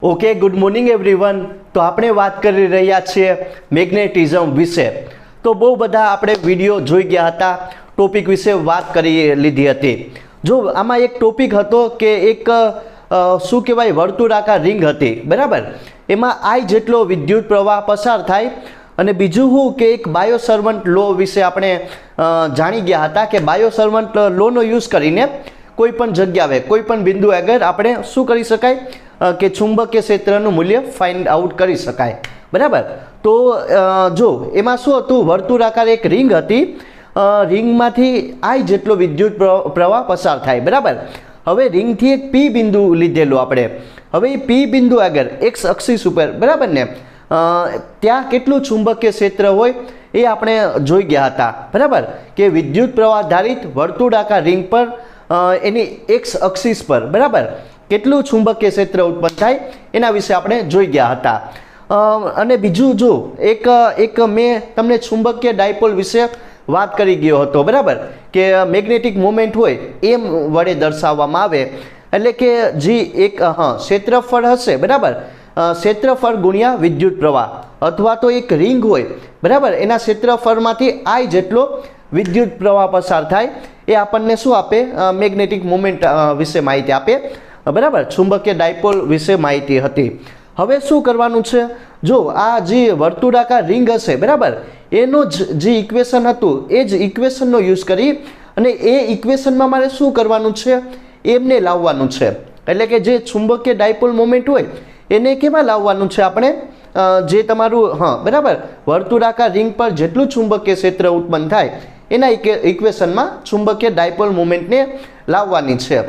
Okay, good morning everyone. તો આપણે વાત કરી રહ્યા છીએ મેગ્નેટિઝમ વિશે. તો બહુ બધા આપણે વિડીયો જોઈ ગયા હતા, ટોપિક વિશે વાત કરી લીધી હતી. જો આમાં એક ટોપિક હતો કે એક શું કહેવાય વર્તુળાકાર રિંગ હતી, બરાબર. એમાં આઈ જેટલો વિદ્યુત પ્રવાહ પસાર થાય અને બીજું શું કે એક બાયોસર્વન્ટ લો વિશે આપણે જાણી ગયા હતા કે બાયોસર્વન્ટ લોનો યુઝ કરીને કોઈ પણ જગ્યાએ કોઈ પણ બિંદુ આગળ આપણે શું કરી શકાય કે ચુંબકીય ક્ષેત્રનું મૂલ્ય ફાઇન્ડ આઉટ કરી શકાય, બરાબર. તો જો એમાં શું હતું, વર્તુળાકાર એક રિંગ હતી, રિંગમાંથી આઈ જેટલો વિદ્યુત પ્રવાહ પસાર થાય, બરાબર. હવે રિંગથી એક પી બિંદુ લીધેલું આપણે. હવે એ પી બિંદુ આગળ એક્સ અક્ષિસ ઉપર, બરાબર ને, ત્યાં કેટલું ચુંબકીય ક્ષેત્ર હોય એ આપણે જોઈ ગયા હતા, બરાબર. કે વિદ્યુત પ્રવાહ ધારિત વર્તુળાકાર રિંગ પર એની એક્સ અક્ષિસ પર, બરાબર, કેટલું ચુંબકીય ક્ષેત્ર ઉત્પન્ન થાય એના વિશે આપણે જોઈ ગયા હતા. અને બીજું જો એક મેં તમને ચુંબકીય ડાયપોલ વિશે વાત કરી ગયો હતો, બરાબર, કે મેગ્નેટિક મોમેન્ટ હોય એમ વડે દર્શાવવામાં આવે, એટલે કે જે એક ક્ષેત્રફળ હશે, બરાબર, ક્ષેત્રફળ ગુણ્યા વિદ્યુત પ્રવાહ, અથવા તો એક રિંગ હોય, બરાબર, એના ક્ષેત્રફળમાંથી આઈ જેટલો વિદ્યુત પ્રવાહ પસાર થાય એ આપણને શું આપે, મેગ્નેટિક મોમેન્ટ વિશે માહિતી આપે, બરાબર. ચુંબકીય ડાયપોલ વિશે માહિતી હતી. હવે શું કરવાનું છે, જો આ જે વર્તુળાકાર રિંગ હશે, બરાબર, એનો જે ઇક્વેશન હતું એ જ ઇક્વેશનનો યુઝ કરી અને એ ઇક્વેશનમાં મારે શું કરવાનું છે, એમને લાવવાનું છે. એટલે કે જે ચુંબકીય ડાયપોલ મોમેન્ટ હોય એને કેમાં લાવવાનું છે આપણે, જે તમારું બરાબર, વર્તુળાકાર રિંગ પર જેટલું ચુંબકીય ક્ષેત્ર ઉત્પન્ન થાય એના ઇક્વેશનમાં ચુંબકીય ડાયપોલ મોમેન્ટને લાવવાની છે.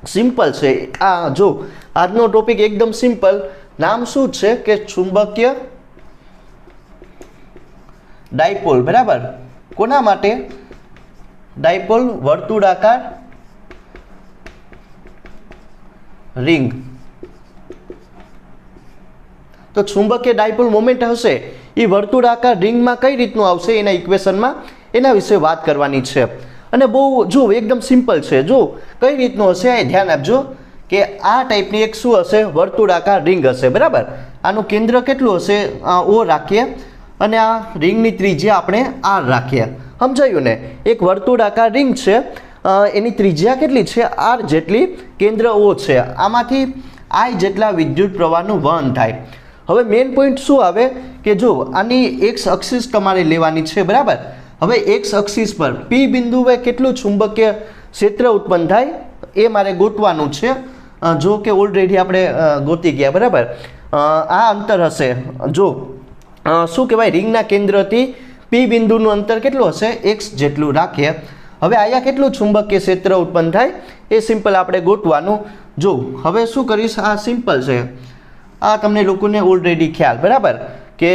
સિમ્પલ છે આ. જો આજનો ટોપિક એકદમ સિમ્પલ, નામ શું છે કે ચુંબકીય ડાયપોલ, બરાબર. કોના માટે? ડાયપોલ વર્તુળાકાર રિંગ. તો ચુંબકીય ડાયપોલ મોમેન્ટ હશે એ વર્તુળાકાર રિંગમાં કઈ રીતનું આવશે એના ઇક્વેશનમાં, એના વિશે વાત કરવાની છે. અને બહુ જો એકદમ સિમ્પલ છે. જો કઈ રીતનું હશે એ ધ્યાન આપજો કે આ ટાઈપની એક શું હશે, વર્તુળાકાર રિંગ હશે, બરાબર. આનું કેન્દ્ર કેટલું હશે, ઓ રાખીએ, અને આ રિંગની ત્રિજ્યા આપણે આર રાખીએ. સમજાયું ને? એક વર્તુળાકાર રિંગ છે, એની ત્રિજ્યા કેટલી છે, આર જેટલી, કેન્દ્ર ઓ છે, આમાંથી આઈ જેટલા વિદ્યુત પ્રવાહનું વહન થાય. હવે મેઇન પોઈન્ટ શું આવે કે જો આની એક્સ અક્ષિસ તમારે લેવાની છે, બરાબર. હવે એક્સ અક્ષિસ પર પી બિંદુએ કેટલું ચુંબકીય ક્ષેત્ર ઉત્પન્ન થાય એ મારે ગોતવાનું છે. જો કે ઓલરેડી આપણે ગોતી ગયા, બરાબર. આ અંતર હશે, જો શું કહેવાય, રિંગના કેન્દ્રથી પી બિંદુનું અંતર કેટલું હશે, એક્સ જેટલું રાખીએ. હવે અહીંયા કેટલું ચુંબકીય ક્ષેત્ર ઉત્પન્ન થાય એ સિમ્પલ આપણે ગોતવાનું. જો હવે શું કરીશ, આ સિમ્પલ છે, આ તમને લોકોને ઓલરેડી ખ્યાલ, બરાબર, કે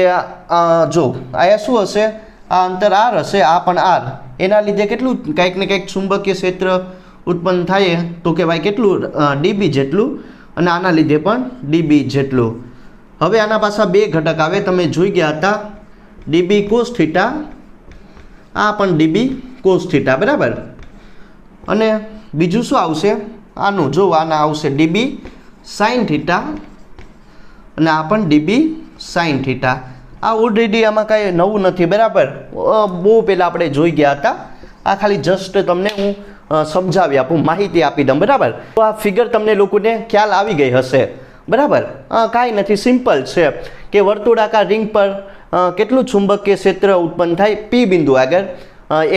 જો અહીંયા શું હશે, આ અંતર આર હશે, આ પણ આર, એના લીધે કેટલું કંઈક ને કંઈક ચુંબકીય ક્ષેત્ર ઉત્પન્ન થાય તો કહેવાય કેટલું, ડીબી જેટલું, અને આના લીધે પણ ડીબી જેટલું. હવે આના પાછા બે ઘટક આવે, તમે જોઈ ગયા હતા, ડીબી કોસ થીટા, આ પણ ડીબી કોસ થીટા, બરાબર. અને બીજું શું આવશે, આનું જો આના આવશે ડીબી સાઇન થીટા, અને આ પણ ડીબી સાઇન થીટા. આ ઓલરેડી આમાં કાંઈ નવું નથી, બરાબર, બહુ પહેલાં આપણે જોઈ ગયા હતા. આ ખાલી જસ્ટ તમને હું સમજાવી આપું, માહિતી આપી દઉં, બરાબર. તો આ ફિગર તમને લોકોને ખ્યાલ આવી ગઈ હશે, બરાબર. કાંઈ નથી, સિમ્પલ છે કે વર્તુળાકાર રિંગ પર કેટલું ચુંબકીય ક્ષેત્ર ઉત્પન્ન થાય પી બિંદુ આગળ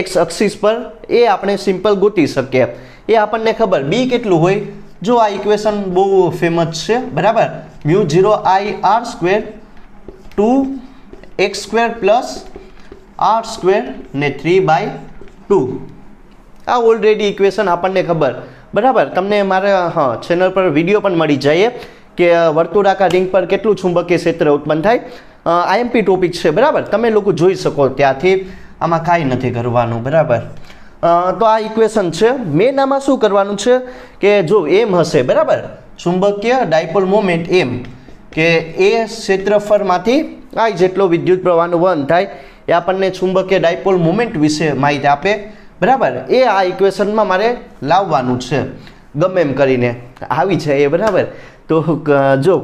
એક્સ અક્ષિસ પર, એ આપણે સિમ્પલ ગોતી શકીએ. એ આપણને ખબર બી કેટલું હોય, જો આ ઇક્વેશન બહુ ફેમસ છે, બરાબર. Mu 0 I R square 2x² plus r² ને 3/2. આ ઓલરેડી ઇક્વેશન આપણને ખબર, બરાબર. તમને મારા ચેનલ પર વિડીયો પણ મળી જાય કે વર્તુળાકાર રિંગ પર કેટલું ચુંબકીય ક્ષેત્ર ઉત્પન્ન થાય. આઈએમપી ટોપિક છે, બરાબર, તમે લોકો જોઈ શકો ત્યાંથી, આમાં કાંઈ નથી કરવાનું, બરાબર. તો આ ઇક્વેશન છે. મેન આમાં શું કરવાનું છે કે જો એમ હશે, બરાબર, ચુંબકીય ડાયપોલ મોમેન્ટ એમ, કે એ ક્ષેત્રફળમાંથી આઈ જેટલો વિદ્યુત પ્રવાહનું વહન થાય એ આપણને ચુંબકીય ડાયપોલ મોમેન્ટ વિશે માહિતી આપે, બરાબર. એ આ ઇક્વેશનમાં મારે લાવવાનું છે. ગમે એમ કરીને આવી જાય, બરાબર. તો જો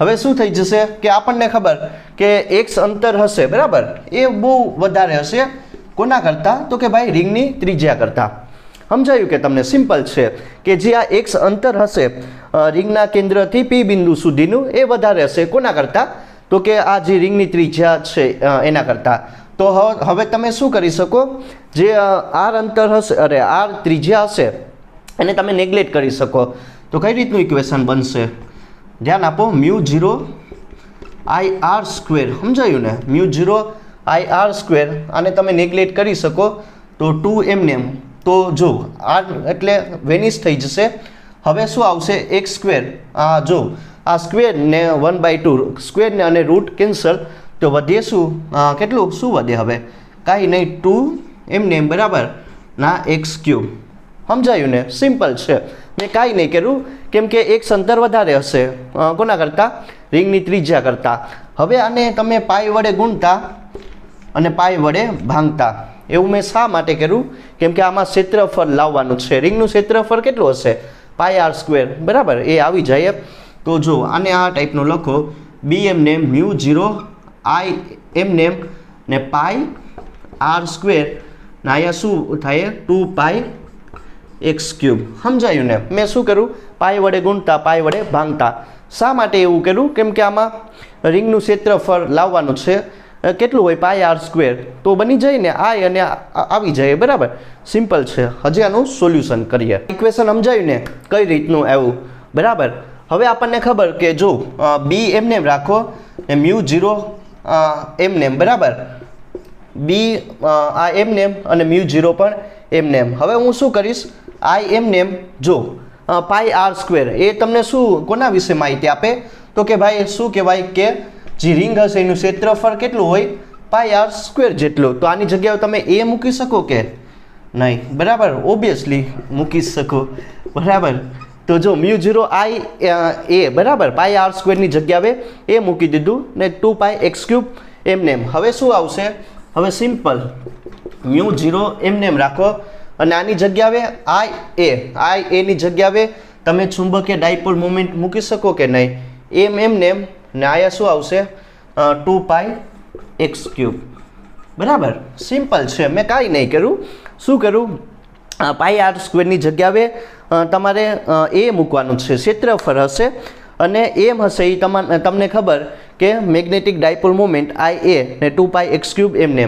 હવે શું થઈ જશે કે આપણને ખબર કે x અંતર હશે બરાબર, એ બહુ વધારે હશે કોના કરતાં, તો કે ભાઈ રિંગની ત્રિજ્યા કરતાં. સમજાયું કે તમને? સિમ્પલ છે કે જે આ x અંતર હશે રિંગના કેન્દ્રથી p બિંદુ સુધીનું, એ વધારે હશે કોના કરતાં, તો કે આ જે રિંગની ત્રિજ્યા છે એના કરતાં. તો હવે તમે શું કરી શકો, જે r અંતર હશે અરે r ત્રિજ્યા હશે એને તમે નેગ્લેક્ટ કરી શકો. તો કઈ રીતનું ઇક્વેશન બનશે? ધ્યાન આપો, μ0 ir સ્ક્વેર, સમજાયું ને? μ0 ir સ્ક્વેર આને તમે નેગ્લેક્ટ કરી શકો તો 2m. તો જો r એટલે વેનિશ થઈ જશે. હવે શું આવશે? x square. જો આ સ્ક્વેર ને 1/2 સ્ક્વેર ને અને રૂટ કેન્સલ, તો વધે શું? કેટલું શું વધે? હવે કાંઈ નહીં, 2m બરાબર ના x ક્યુબ. સમજાયું ને? સિમ્પલ છે. મેં કાંઈ નહીં કર્યું કેમ કે x અંતર વધારે હશે કોના કરતાં? રિંગની ત્રિજ્યા કરતાં. હવે આને તમે પાઈ વડે ગુણતા અને પાઈ વડે ભાંગતા. એવું મેં શા માટે કર્યું? કેમ કે આમાં ક્ષેત્રફળ લાવવાનું છે. રિંગનું ક્ષેત્રફળ કેટલું હશે? પાઈ r સ્ક્વેર બરાબર, એ આવી જાય. તો જો આને આ ટાઈપનું લખો, bm ને μ0 im ને પાઈ r સ્ક્વેર ને અહીંયા શું થાય? 2 પાઈ x ક્યુબ. સમજાયું ને? મેં શું કરું? પાઈ વડે ગુણતા પાઈ વડે ભાંગતા. શા માટે એવું કર્યું? કેમ કે આમાં રિંગનું ક્ષેત્રફળ લાવવાનું છે. કેટલું હોય? પાઈ r સ્ક્વેર. તો બની જાય ને આ અને આવી જાય બરાબર. સિમ્પલ છે. હજી આનું સોલ્યુશન કરીએ. ઇક્વેશન સમજાયું ને કઈ રીતનું આવ્યું બરાબર? હવે આપણને ખબર કે જો b એમને રાખો ને μ0 એમને બરાબર, b આ એમને અને μ0 પણ એમને. હવે હું શું કરીશ? i એમને જો પાઈ r સ્ક્વેર એ તમને શું કોના વિશે માહિતી આપે? તો કે ભાઈ શું કહેવાય કે જે રિંગ હશે એનું ક્ષેત્રફળ કેટલું હોય? પાઈ r સ્ક્વેર જેટલું. તો આની જગ્યાએ તમે a મૂકી શકો કે નહીં? બરાબર, ઓબ્વિયસલી મૂકી શકો બરાબર. તો જો μ0 i a બરાબર, પાઈ r સ્ક્વેરની જગ્યાએ એ મૂકી દીધું ને 2 પાઈ x ક્યુબ એમને. હવે શું આવશે? હવે સિમ્પલ μ0 એમને રાખો અને આની જગ્યાએ i a ની જગ્યાએ તમે ચુંબકીય ડાયપોલ મોમેન્ટ મૂકી શકો કે નહીં? એમને ને આયા શું આવશે? 2 પાઈ x ક્યુબ બરાબર. સિમ્પલ છે. મેં કાંઈ નહીં કર્યું. શું કરું? પાઈ r સ્ક્વેરની જગ્યાએ તમારે એ મૂકવાનું છે. ક્ષેત્રફળ હશે અને એમ હશે એ તમને ખબર કે મેગ્નેટિક ડાયપોલ મોમેન્ટ ia ને 2 પાઈ x ક્યુબ એમને.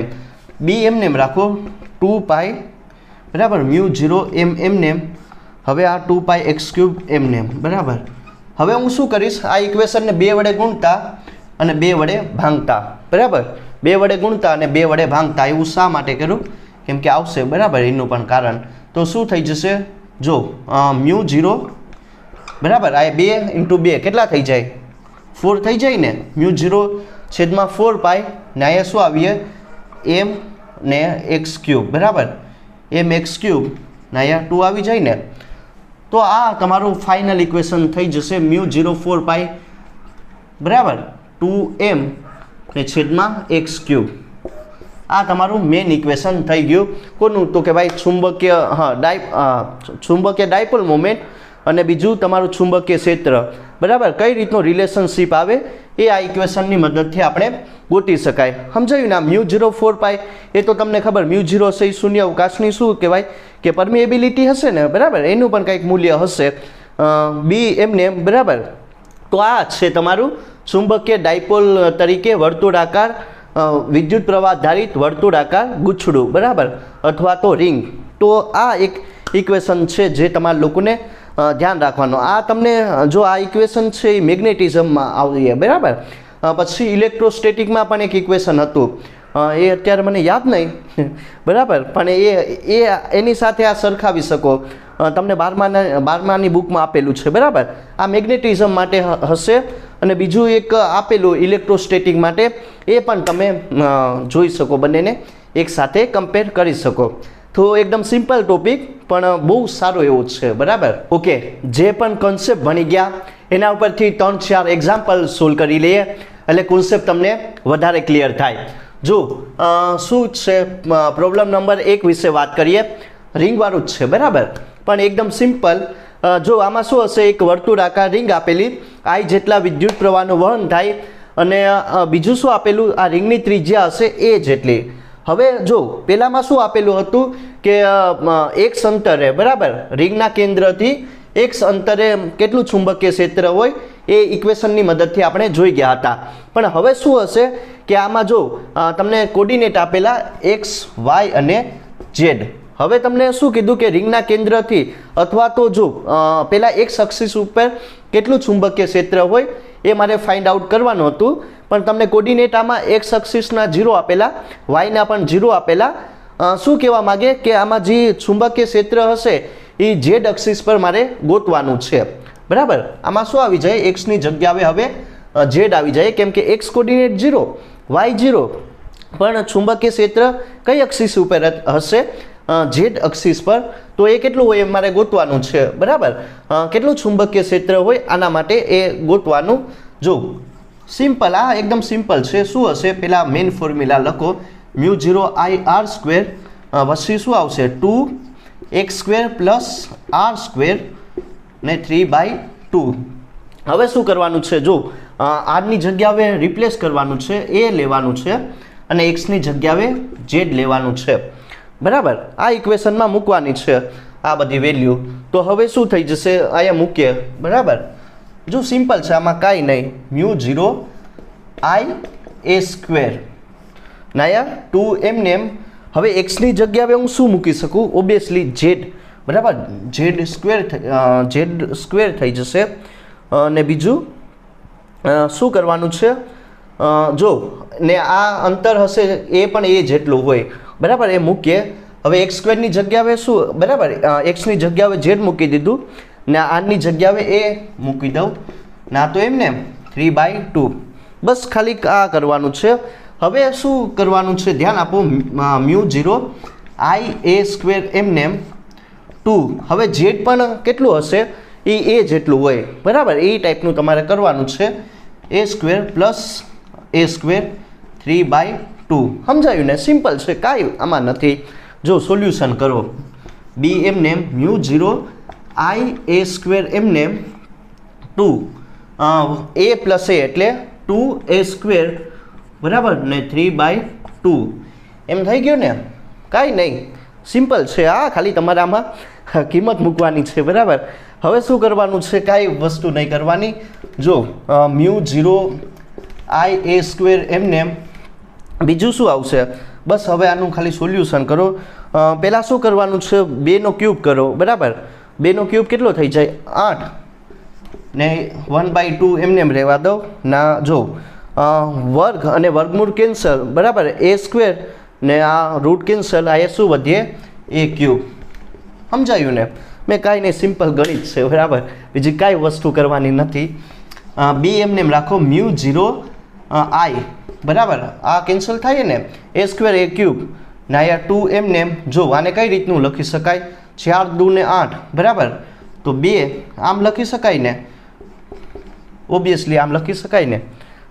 b એમને રાખો 2 પાઈ બરાબર, μ0 એમને. હવે આ 2 પાઈ x ક્યુબ એમને બરાબર. હવે હું શું કરીશ? આ ઇક્વેશનને 2 વડે ગુણતા અને 2 વડે ભાંગતા બરાબર. 2 વડે ગુણતા અને 2 વડે ભાંગતા. એવું શા માટે કર્યું? કેમ કે આવશે બરાબર એનું પણ કારણ. તો શું થઈ જશે? જો μ0 બરાબર, આ 2 × 2 કેટલા થઈ જાય? 4 થઈ જાય ને? μ0 છેદમાં 4 પાઈ ને અહીંયા શું આવીએ? m ને x ક્યુબ બરાબર, m x ક્યુબ ને અહીંયા 2 આવી જાય ને? તો આ તમારું ફાઇનલ ઇક્વેશન થઈ જશે μ0 4 પાઈ બરાબર 2m ને છેદમાં x ક્યુબ. આ તમારું મેઇન ઇક્વેશન થઈ ગયું. કોનું? તો કે ભાઈ ચુંબકીય ડાયપોલ મોમેન્ટ અને બીજું તમારું ચુંબકીય ક્ષેત્ર બરાબર. કઈ રીતનો રિલેશનશિપ આવે એ આ ઇક્વેશનની મદદથી આપણે ગોતી શકાય. સમજાયું ને? μ0 4 પાઈ એ તો તમને ખબર, μ0 હશે એ શૂન્ય અવકાશની શું કહેવાય કે પરમિએબિલિટી હશે ને બરાબર, એનું પણ કંઈક મૂલ્ય હશે. b એમને બરાબર. તો આ છે તમારું ચુંબકીય ડાયપોલ તરીકે વર્તુળાકાર વિદ્યુત પ્રવાહ આધારિત વર્તુળાકાર ગુછડું બરાબર, અથવા તો રિંગ. તો આ એક ઇક્વેશન છે જે તમારા લોકોને ધ્યાન રાખવાનું. આ તમને જો આ ઇક્વેશન છે એ મેગ્નેટિઝમમાં આવીએ બરાબર. પછી ઇલેક્ટ્રોસ્ટેટિકમાં પણ એક ઇક્વેશન હતું, એ અત્યારે મને યાદ નહીં બરાબર, પણ એની સાથે આ સરખાવી શકો. તમને 12માની બુકમાં આપેલું છે બરાબર. આ મેગ્નેટિઝમ માટે હશે અને બીજું એક આપેલું ઇલેક્ટ્રોસ્ટેટિક માટે, એ પણ તમે જોઈ શકો, બંનેને એક સાથે કમ્પેર કરી શકો. તો એકદમ સિમ્પલ ટોપિક પણ બહુ સારો એવો છે બરાબર. ઓકે, જે પણ કોન્સેપ્ટ ભણી ગયા એના ઉપરથી 3-4 એક્ઝામ્પલ સોલ્વ કરી લઈએ એટલે કોન્સેપ્ટ તમને વધારે ક્લિયર થાય. જો શું છે, પ્રોબ્લેમ નંબર 1 વિશે વાત કરીએ. રિંગવાળું જ છે બરાબર, પણ એકદમ સિમ્પલ. જો આમાં શું હશે, એક વર્તુળાકાર રિંગ આપેલી, I જેટલા વિદ્યુત પ્રવાહનું વહન થાય અને બીજું શું આપેલું, આ રિંગની ત્રિજ્યા હશે A જેટલી. હવે જો પેલામાં શું આપેલું હતું કે x અંતરે, બરાબર, રિંગના કેન્દ્રથી x અંતરે કેટલું ચુંબકીય ક્ષેત્ર હોય એ ઇક્વેશનની મદદથી આપણે જોઈ ગયા હતા. પણ હવે શું હશે કે આમાં જો તમને કોર્ડિનેટ આપેલા x, y અને z. હવે તમને શું કીધું કે રિંગના કેન્દ્રથી અથવા તો જો પેલા x અક્ષિસ ઉપર કેટલું ચુંબકીય ક્ષેત્ર હોય એ મારે ફાઇન્ડ આઉટ કરવાનું હતું. પણ તમને કોર્ડિનેટ આમાં x અક્ષિસના 0 આપેલા, y ના પણ 0 આપેલા. શું કહેવા માગે કે આમાં જે ચુંબકીય ક્ષેત્ર હશે એ z અક્ષિસ પર મારે ગોતવાનું છે, બરાબર. આમાં શું આવી જાય, x ની જગ્યાએ હવે z આવી જાય, કેમ કે x કોર્ડિનેટ 0, y 0, પણ ચુંબકીય ક્ષેત્ર કઈ અક્ષિસ ઉપર હશે, z અક્ષિસ પર. તો એ કેટલું હોય એ મારે ગોતવાનું છે, બરાબર. કેટલું ચુંબકીય ક્ષેત્ર હોય આના માટે એ ગોતવાનું. જો સિમ્પલ, આ એકદમ સિમ્પલ છે. શું હશે, પેલા મેઇન ફોર્મ્યુલા લખો, μ0I_r² પછી શું આવશે 2x² + r² ને 3/2. હવે શું કરવાનું છે, જો r ની જગ્યાએ રિપ્લેસ કરવાનું છે, a લેવાનું છે અને x ની જગ્યાએ z લેવાનું છે, બરાબર. આ ઇક્વેશનમાં મૂકવાની છે આ બધી વેલ્યુ. તો હવે શું થઈ જશે, અહીંયા મૂકીએ, બરાબર. જો સિમ્પલ છે, આમાં કાંઈ નહીં, μ0I_a² નાયા 2 એમને એમ. હવે x ની જગ્યાએ હું શું મૂકી શકું, ઓબ્વિયસલી z, બરાબર. z² થઈ જશે. અને બીજું શું કરવાનું છે, જો ને આ અંતર હશે એ પણ એ જેટલું હોય, બરાબર, એ મૂકીએ. હવે x² ની જગ્યાએ શું, બરાબર, x ની જગ્યાએ z મૂકી દીધું ને r ની જગ્યાએ a મૂકી દઉં ના, તો એમને 3/2. બસ ખાલી આ કરવાનું છે. હવે શું કરવાનું છે, ધ્યાન આપો, μ0I_a² એમને 2. હવે z પણ કેટલું હશે, એ a જેટલું હોય, બરાબર. એ ટાઈપનું તમારે કરવાનું છે, a² + a² 3/2. સમજાયું ને, સિમ્પલ છે, કાંઈ આમાં નથી. જો સોલ્યુશન કરો, b એમને μ0I_a² એમને 2 a + a એટલે 2a², બરાબર, ને 3/2 એમ થઈ ગયું ને. કાંઈ નહીં, સિમ્પલ છે. આ ખાલી તમારે આમાં કિંમત મૂકવાની છે, બરાબર. હવે શું કરવાનું છે, કાંઈ વસ્તુ નહીં કરવાની. જો μ0I_a² એમને બીજું શું આવશે, બસ હવે આનું ખાલી સોલ્યુશન કરો. પહેલાં શું કરવાનું છે, 2³ કરો, બરાબર. 2³ કેટલો થઈ જાય, 8 ને 1/2 એમને એમ રહેવા દો ના. જો વર્ગ અને વર્ગમૂળ કેન્સલ, બરાબર, a² ને આ રૂટ કેન્સલ, આ શું વધીએ, a³. સમજાયું ને, મેં કાંઈ નહીં, સિમ્પલ ગણિત છે, બરાબર. બીજી કાંઈ વસ્તુ કરવાની નથી. b એમને એમ રાખો, μ0I, બરાબર, આ કેન્સલ થાય ને, a² a³ ને અહીંયા 2 એમને એમ. જો આને કઈ રીતનું લખી શકાય, 4 × 2 = 8, બરાબર. તો 2 આમ લખી શકાય ને, ઓબ્વિયસલી આમ લખી શકાય ને,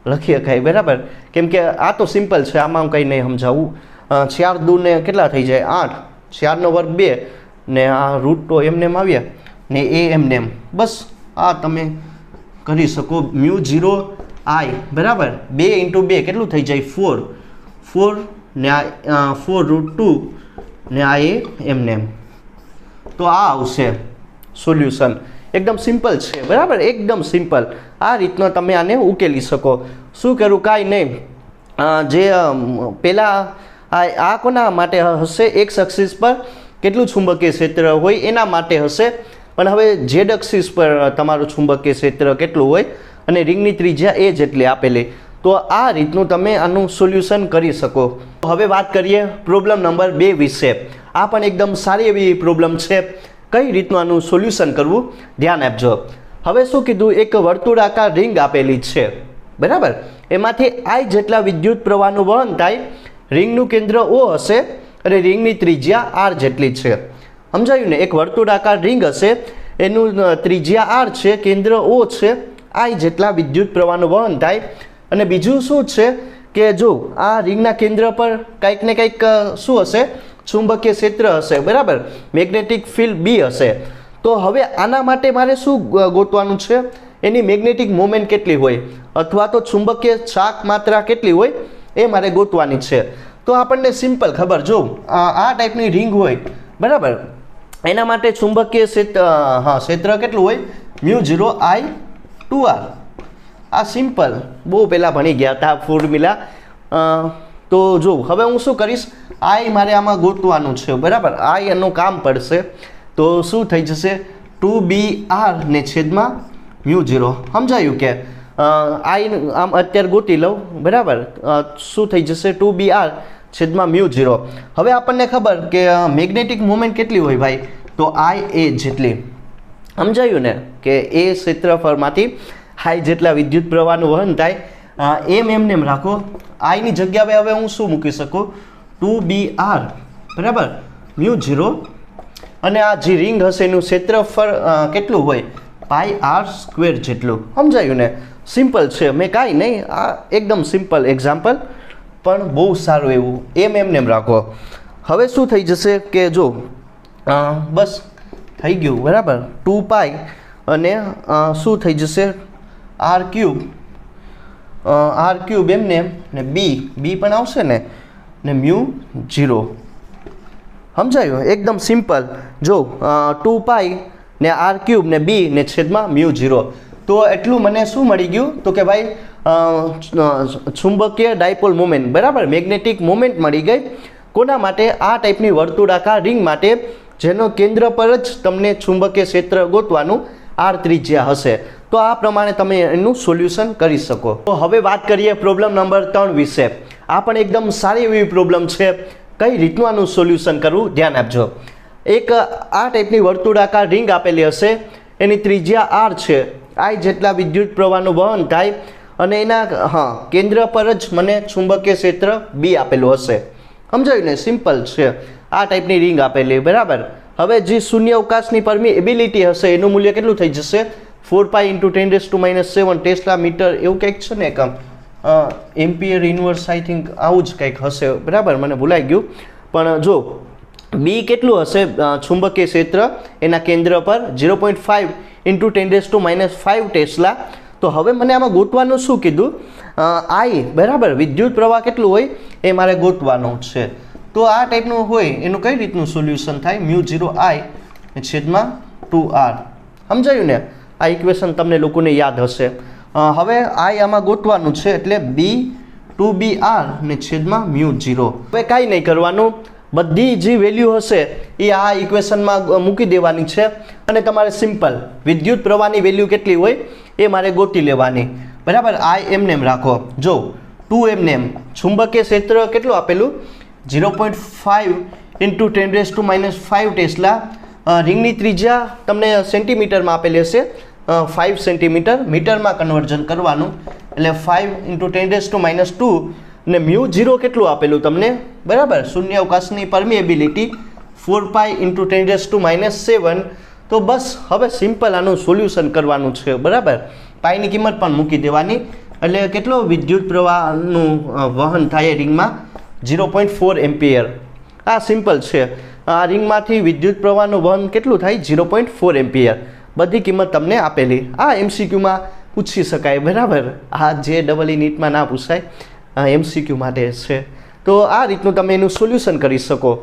લખી શકાય, બરાબર. કેમ કે આ તો સિમ્પલ છે, આમાં કંઈ નહીં સમજાવું. 4 × 2 ને કેટલા થઈ જાય, 8, 4 નો વર્ગ 2 ને આ રૂટ તો એમને એમ આવ્યા ને a એમને એમ. બસ આ તમે કરી શકો. μ0I, બરાબર, 2 × 2 કેટલું થઈ જાય, 4 ને આ 4√2 ને આ a એમને એમ. તો આ આવશે સોલ્યુશન. એકદમ સિમ્પલ છે, બરાબર, એકદમ સિમ્પલ. આ રીતનો તમે આને ઉકેલી શકો. શું કરું, કાંઈ નહીં. જે પહેલાં આ કોના માટે હશે, x અક્ષિસ પર કેટલું ચુંબકીય ક્ષેત્ર હોય એના માટે હશે. પણ હવે z અક્ષિસ પર તમારું ચુંબકીય ક્ષેત્ર કેટલું હોય અને રિંગની ત્રિજ્યા a જેટલી આપેલી. તો આ રીતનું તમે આનું સોલ્યુશન કરી શકો. હવે વાત કરીએ પ્રોબ્લેમ નંબર 2 વિશે. આ પણ એકદમ સારી એવી પ્રોબ્લેમ છે. કઈ રીતનું આનું સોલ્યુશન કરવું, ધ્યાન આપજો. હવે શું કીધું, એક વર્તુળાકાર રિંગ આપેલી છે, બરાબર. એમાંથી I જેટલા વિદ્યુત પ્રવાહનું વહન થાય. રિંગનું કેન્દ્ર O હશે અને રિંગની ત્રિજ્યા r જેટલી છે. સમજાયું ને, એક વર્તુળાકાર રિંગ હશે, એનું ત્રિજ્યા r છે, કેન્દ્ર O છે, I જેટલા વિદ્યુત પ્રવાહનું વહન થાય. અને બીજું શું છે કે જો આ રિંગના કેન્દ્ર પર કંઈક ને કંઈક શું હશે, ચુંબકીય ક્ષેત્ર હશે, બરાબર, મેગ્નેટિક ફિલ્ડ B હશે. તો હવે આના માટે મારે શું ગોતવાનું છે એની મેગ્નેટિક મોમેન્ટ કેટલી હોય અથવા તો ચુંબકીય ચાક માત્રા કેટલી હોય એ મારે ગોતવાની છે. તો આપણને સિમ્પલ ખબર, જો આ ટાઈપની રિંગ હોય બરાબર, એના માટે ચુંબકીય ક્ષેત્ર કેટલું હોય μ0I2r. આ સિમ્પલ, બહુ પહેલાં ભણી ગયા હતા ફોર્મ્યુલા. તો જો હવે હું શું કરીશ, આઈ મારે આમાં ગોતવાનું છે બરાબર, આઈ એનું કામ પડશે. તો શું થઈ જશે 2br ને છેદમાં μ0. સમજાયું કે આઈ આમ અત્યારે ગોતી લઉં બરાબર, શું થઈ જશે 2br છેદમાં μ0. હવે આપણને ખબર કે મેગ્નેટિક મોમેન્ટ કેટલી હોય ભાઈ, તો આઈ એ જેટલી. સમજાયું ને કે એ ક્ષેત્રફળમાંથી આઈ જેટલા વિદ્યુત પ્રવાહનું વહન થાય. એમને રાખો, આઈની જગ્યાએ હવે હું શું મૂકી શકું 2br બરાબર μ0, અને આ જે રિંગ હશે એનું ક્ષેત્રફળ કેટલું હોય πr² જેટલું. સમજાયું ને, સિમ્પલ છે, મેં કાંઈ નહીં, આ એકદમ સિમ્પલ એક્ઝામ્પલ પણ બહુ સારું એવું. એમને રાખો. હવે શું થઈ જશે કે જો બસ થઈ ગયું બરાબર, 2π અને શું થઈ જશે r³ એમને ને b પણ આવશે ને μ0. સમજાયું, એકદમ સિમ્પલ. જો 2π ને r³ ને b ને છેદમાં μ0. તો એટલું મને શું મળી ગયું, તો કે ભાઈ ચુંબકીય ડાયપોલ મોમેન્ટ બરાબર, મેગ્નેટિક મોમેન્ટ મળી ગઈ. કોના માટે? આ ટાઈપની વર્તુળાકાર રિંગ માટે, જેનો કેન્દ્ર પર જ તમને ચુંબકીય ક્ષેત્ર ગોતવાનું r ત્રિજ્યા હશે. તો આ પ્રમાણે તમે એનું સોલ્યુશન કરી શકો. તો હવે વાત કરીએ પ્રોબ્લેમ નંબર 3 વિશે. આ પણ એકદમ સારી એવી પ્રોબ્લેમ છે. કઈ રીતનું આનું સોલ્યુશન કરવું ધ્યાન આપજો. એક આ ટાઈપની વર્તુળાકાર રિંગ આપેલી હશે, એની ત્રિજ્યા r છે, I જેટલા વિદ્યુત પ્રવાહનું વહન થાય, અને એના કેન્દ્ર પર જ મને ચુંબકીય ક્ષેત્ર B આપેલું હશે. સમજાયું ને, સિમ્પલ છે. આ ટાઈપની રિંગ આપેલી બરાબર. હવે જે શૂન્ય અવકાશની પરમિએબિલિટી હશે એનું મૂલ્ય કેટલું થઈ જશે 4π × 10⁻⁷ ટેસ્લા મીટર એવું કંઈક છે ને, એમ્પિયર ઇન્વર્સ આઈ થિંક આવું જ કંઈક હશે બરાબર, મને ભૂલાઈ ગયું. પણ જો બી કેટલું હશે ચુંબકીય ક્ષેત્ર એના કેન્દ્ર પર 0.5 × 10⁻⁵ ટેસ્લા. તો હવે મને આમાં ગોતવાનું શું કીધું, આઈ બરાબર, વિદ્યુત પ્રવાહ કેટલું હોય એ મારે ગોતવાનું છે. તો આ ટાઈપનું હોય એનું કઈ રીતનું સોલ્યુશન થાય μ0I છેદમાં 2r. સમજાયું ને, આ ઇક્વેશન તમને લોકોને યાદ હશે. હવે આઈ આમાં ગોતવાનું છે એટલે b 2br ને છેદમાં μ0. હવે કાંઈ નહીં કરવાનું, બધી જે વેલ્યુ હશે એ આ ઇક્વેશનમાં મૂકી દેવાની છે, અને તમારે સિમ્પલ વિદ્યુત પ્રવાહની વેલ્યુ કેટલી હોય એ મારે ગોતી લેવાની બરાબર. આઈ એમને રાખો. જો 2 એમને ચુંબકીય ક્ષેત્ર કેટલું આપેલું 0.5 × 10⁻⁵ ટેસ્લા. રિંગની ત્રિજ્યા તમને સેન્ટીમીટરમાં આપેલી હશે 5 સેન્ટીમીટર, મીટરમાં કન્વર્ઝન કરવાનું એટલે 5 × 10⁻², ને μ0 કેટલું આપેલું તમને બરાબર, શૂન્ય અવકાશની પરમિએબિલિટી 4π × 10⁻⁷. તો બસ હવે સિમ્પલ આનું સોલ્યુશન કરવાનું છે બરાબર. પાઈની કિંમત પણ મૂકી દેવાની, એટલે કેટલો વિદ્યુત પ્રવાહનું વહન થાય રિંગમાં 0.4 એમ્પિયર. આ સિમ્પલ છે. આ રિંગમાંથી વિદ્યુત પ્રવાહનું વહન કેટલું થાય 0.4 એમ્પિયર. બધી કિંમત તમને આપેલી. આ MCQમાં પૂછી શકાય બરાબર, આ જે ડબલ નીટમાં ના પૂછાય, MCQ માટે છે. તો આ રીતનું તમે એનું સોલ્યુશન કરી શકો.